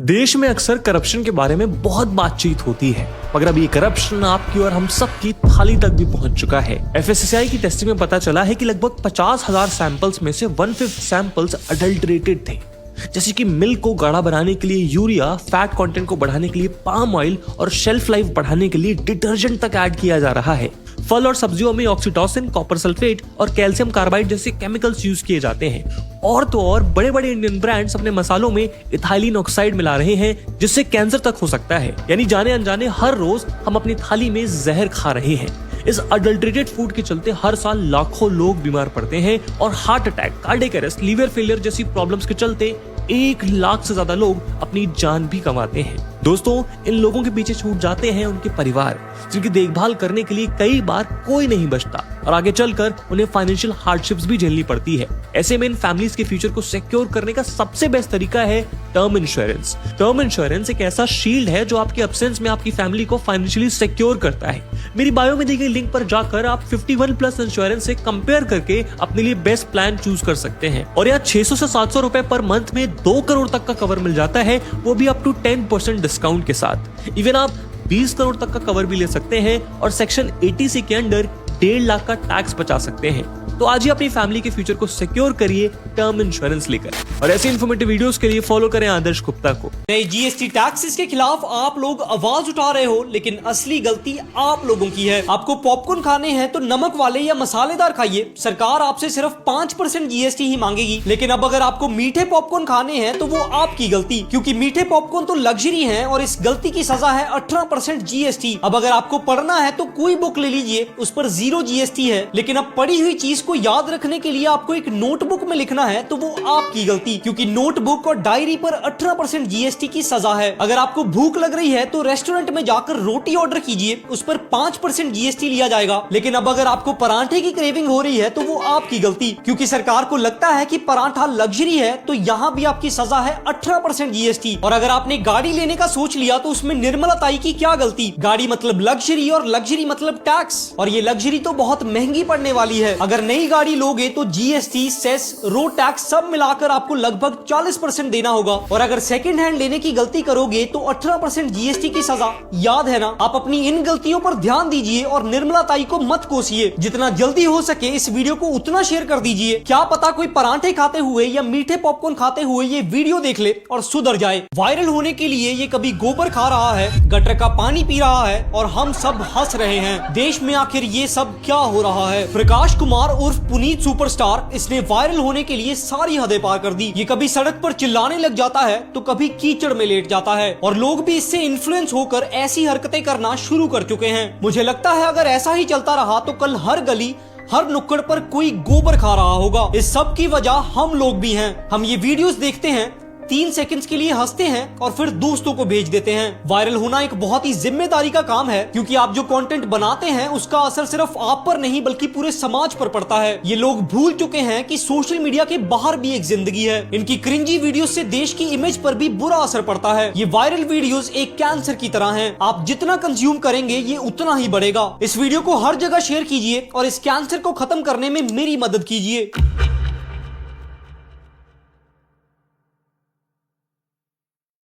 देश में अक्सर करप्शन के बारे में बहुत बातचीत होती है, मगर अब ये करप्शन आपकी और हम सब की थाली तक भी पहुंच चुका है। FSSAI की टेस्टिंग में पता चला है कि लगभग 50,000 सैंपल्स में से 1/5 सैंपल्स अडल्टरेटेड थे। जैसे कि मिल्क को गाढ़ा बनाने के लिए यूरिया, फैट कंटेंट को बढ़ाने के लिए पाम ऑयल और शेल्फ लाइफ बढ़ाने के लिए डिटर्जेंट तक ऐड किया जा रहा है। फल और सब्जियों में ऑक्सीटोसिन, कॉपर सल्फेट और कैल्शियम कार्बाइड जैसे केमिकल्स यूज किए जाते हैं। और तो और बड़े बड़े इंडियन ब्रांड्स अपने मसालों में इथाइलिन ऑक्साइड मिला रहे हैं, जिससे कैंसर तक हो सकता है। यानी जाने अनजाने हर रोज हम अपनी थाली में जहर खा रहे हैं। इस अडल्टरेटेड फूड के चलते हर साल लाखों लोग बीमार पड़ते हैं और heart attack, cardiac arrest, liver failure जैसी प्रॉब्लम्स के चलते 1 लाख से ज्यादा लोग अपनी जान भी गंवाते हैं। दोस्तों, इन लोगों के पीछे छूट जाते हैं उनके परिवार, जिनकी देखभाल करने के लिए कई बार कोई नहीं बचता और आगे चलकर उन्हें फाइनेंशियल हार्डशिप्स भी झेलनी पड़ती है। ऐसे में इन फैमिलीज के फ्यूचर को सिक्योर करने का सबसे बेस्ट तरीका है टर्म इंश्योरेंस। टर्म इंश्योरेंस एक ऐसा शील्ड है जो आपके एब्सेंस में आपकी फैमिली को फाइनेंशियली सिक्योर करता है। मेरी बायो में दी गई लिंक पर जाकर आप 51+ इंश्योरेंस से कंपेयर करके अपने लिए बेस्ट प्लान चूज कर सकते हैं और यहाँ 600 से 700 रुपए पर मंथ में 2 करोड़ तक का कवर मिल जाता है, वो भी अप टू 10% डिस्काउंट के साथ। इवन आप 20 करोड़ तक का कवर भी ले सकते हैं और सेक्शन 80C के अंडर 1.5 लाख का टैक्स बचा सकते हैं। तो आज ही अपनी फैमिली के फ्यूचर को सिक्योर करिए टर्म इंश्योरेंस लेकर। और ऐसी इन्फॉर्मेटिव वीडियोस के लिए फॉलो करें आदर्श गुप्ता को। नए GST टैक्सेस के खिलाफ आप लोग आवाज उठा रहे हो, लेकिन असली गलती आप लोगों की है। आपको पॉपकॉर्न खाने हैं तो नमक वाले या मसालेदार खाइए। सरकार आपसे सिर्फ 5% GST ही मांगेगी। लेकिन अब अगर आपको मीठे पॉपकॉर्न खाने हैं तो वो आपकी गलती, क्योंकि मीठे पॉपकॉर्न तो लग्जरी है और इस गलती की सजा है 18% GST। अब अगर आपको पढ़ना है तो कोई बुक ले लीजिए, उस पर 0 GST है। लेकिन अब पढ़ी हुई चीज को याद रखने के लिए आपको एक नोटबुक में लिखना है तो वो आपकी गलती, क्योंकि नोटबुक और डायरी पर 18% GST की सजा है। अगर आपको भूख लग रही है तो रेस्टोरेंट में जाकर रोटी ऑर्डर कीजिए, उस पर 5% GST लिया जाएगा। लेकिन अब अगर आपको परांठे की क्रेविंग हो रही है तो वो आपकी गलती, क्योंकि सरकार को लगता है कि परांठा लग्जरी है, तो यहाँ भी आपकी सजा है 18% GST। और अगर आपने गाड़ी लेने का सोच लिया तो उसमें निर्मला ताई की क्या गलती। गाड़ी मतलब लग्जरी और लग्जरी मतलब टैक्स, और ये लग्जरी तो बहुत महंगी पड़ने वाली है। अगर नई गाड़ी लोगे तो GST, सेस, रोड टैक्स सब मिलाकर आपको लगभग 40% देना होगा। और अगर सेकंड हैंड लेने की गलती करोगे तो 18% GST की सजा। याद है ना? आप अपनी इन गलतियों पर ध्यान दीजिए और निर्मला ताई को मत कोसिए। जितना जल्दी हो सके इस वीडियो को उतना शेयर कर दीजिए। क्या पता कोई परांठे खाते हुए या मीठे पॉपकॉर्न खाते हुए ये वीडियो देख ले और सुधर जाए। वायरल होने के लिए ये कभी गोबर खा रहा है, गटर का पानी पी रहा है और हम सब हंस रहे हैं। देश में आखिर ये सब क्या हो रहा है? प्रकाश कुमार उर्फ पुनीत सुपरस्टार, इसने वायरल होने के लिए सारी हदें पार कर दी। ये कभी सड़क पर चिल्लाने लग जाता है तो कभी कीचड़ में लेट जाता है और लोग भी इससे इन्फ्लुएंस होकर ऐसी हरकतें करना शुरू कर चुके हैं। मुझे लगता है अगर ऐसा ही चलता रहा तो कल हर गली, हर नुक्कड़ पर कोई गोबर खा रहा होगा। इस सब की वजह हम लोग भी हैं। हम ये वीडियोस देखते हैं, 3 सेकंड्स के लिए हंसते हैं और फिर दोस्तों को भेज देते हैं। वायरल होना एक बहुत ही जिम्मेदारी का काम है, क्योंकि आप जो कंटेंट बनाते हैं उसका असर सिर्फ आप पर नहीं बल्कि पूरे समाज पर पड़ता है। ये लोग भूल चुके हैं कि सोशल मीडिया के बाहर भी एक जिंदगी है। इनकी क्रिंजी वीडियोस से देश की इमेज पर भी बुरा असर पड़ता है। ये वायरल वीडियोस एक कैंसर की तरह हैं। आप जितना कंज्यूम करेंगे ये उतना ही बढ़ेगा। इस वीडियो को हर जगह शेयर कीजिए और इस कैंसर को खत्म करने में मेरी मदद कीजिए।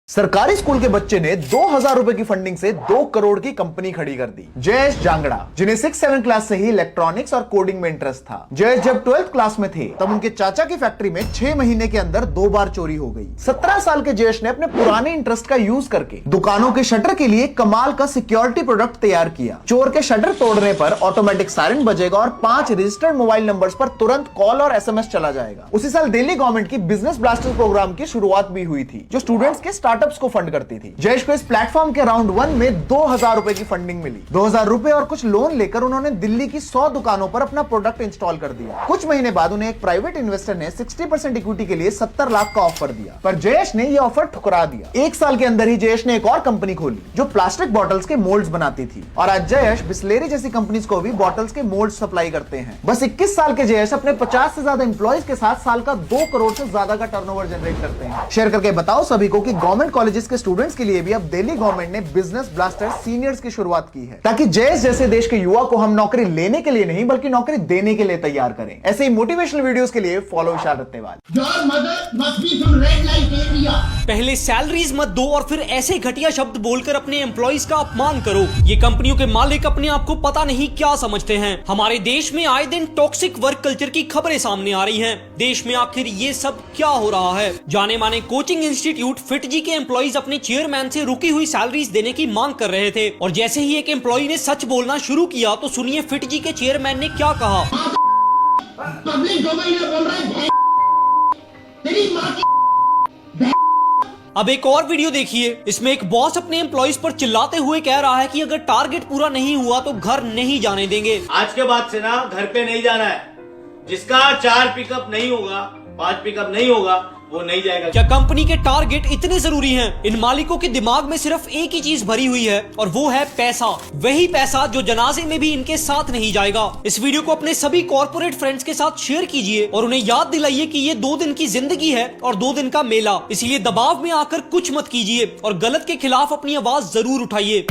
सरकारी स्कूल के बच्चे ने 2000 रुपए की फंडिंग से 2 करोड़ की कंपनी खड़ी कर दी। जयेश जांगड़ा, जिन्हें 6-7 क्लास से ही इलेक्ट्रॉनिक्स और कोडिंग में इंटरेस्ट था। जयेश जब 12th क्लास में थे तब उनके चाचा की फैक्ट्री में 6 महीने के अंदर 2 बार चोरी हो गई। 17 साल के जयेश ने अपने पुराने इंटरेस्ट का यूज करके दुकानों के शटर के लिए कमाल का सिक्योरिटी प्रोडक्ट तैयार किया। चोर के शटर तोड़ने पर ऑटोमेटिक सायरन बजेगा और 5 रजिस्टर्ड मोबाइल नंबर्स पर तुरंत कॉल और SMS चला जाएगा। उसी साल दिल्ली गवर्नमेंट की बिजनेस ब्लास्टर्स प्रोग्राम की शुरुआत भी हुई थी, जो स्टूडेंट्स के स्टार्टअप्स को फंड करती थी। जयेश को इस प्लेटफॉर्म के राउंड 1 में 2000 रुपए की फंडिंग मिली। 2000 रुपए और कुछ लोन लेकर उन्होंने दिल्ली की 100 दुकानों पर अपना प्रोडक्ट इंस्टॉल कर दिया। कुछ महीने बाद उन्हें एक प्राइवेट इन्वेस्टर ने 60% इक्विटी के लिए 70 लाख का ऑफर दिया, पर जयेश ने यह ऑफर ठुकरा दिया। 1 साल के अंदर ही जयेश ने एक और कंपनी खोली जो प्लास्टिक बॉटल्स के मोल्ड्स बनाती थी, और आज जयेश बिस्लेरी जैसी कंपनीज को भी बॉटल्स के मोल्ड्स सप्लाई करते हैं। बस 21 साल के जयेश अपने 50 से ज्यादा एम्प्लॉइज के साथ साल का 2 करोड़ से ज्यादा का टर्नओवर जनरेट करते हैं। शेयर करके बताओ सभी को कि गवर्नमेंट गवर्नमेंट कॉलेजेस के स्टूडेंट्स के लिए भी अब दिल्ली गवर्नमेंट ने बिजनेस ब्लास्टर सीनियर्स की शुरुआत की है, ताकि जयेश जैसे देश के युवा को हम नौकरी लेने के लिए नहीं बल्कि नौकरी देने के लिए तैयार करें। ऐसे ही मोटिवेशनल वीडियोस के लिए फॉलो विशाल रत्तेवाल। पहले सैलरीज मत दो और फिर ऐसे घटिया शब्द बोलकर अपने एम्प्लॉइज का अपमान करो। ये कंपनियों के मालिक अपने आप को पता नहीं क्या समझते हैं। हमारे देश में आए दिन टॉक्सिक वर्क कल्चर की खबरें सामने आ रही हैं। देश में आखिर ये सब क्या हो रहा है? जाने माने कोचिंग इंस्टीट्यूट फिटजी के एम्प्लॉइज अपने चेयरमैन से रुकी हुई सैलरीज देने की मांग कर रहे थे और जैसे ही एक एम्प्लॉय ने सच बोलना शुरू किया तो सुनिए फिटजी के चेयरमैन ने क्या कहा। पब्लिक डोमेन में बोल रहे हैं तेरी मां की। अब एक और वीडियो देखिए। इसमें एक बॉस अपने एम्प्लॉइज पर चिल्लाते हुए कह रहा है कि अगर टारगेट पूरा नहीं हुआ तो घर नहीं जाने देंगे। आज के बाद से ना घर पे नहीं जाना है। जिसका 4 पिकअप नहीं होगा, 5 पिकअप नहीं होगा, वो नहीं जाएगा। क्या कंपनी के टारगेट इतने जरूरी हैं? इन मालिकों के दिमाग में सिर्फ एक ही चीज भरी हुई है और वो है पैसा। वही पैसा जो जनाजे में भी इनके साथ नहीं जाएगा। इस वीडियो को अपने सभी कॉर्पोरेट फ्रेंड्स के साथ शेयर कीजिए और उन्हें याद दिलाइए कि ये 2 दिन की जिंदगी है और 2 दिन का मेला। इसलिए दबाव में आकर कुछ मत कीजिए और गलत के खिलाफ अपनी आवाज जरूर उठाइए।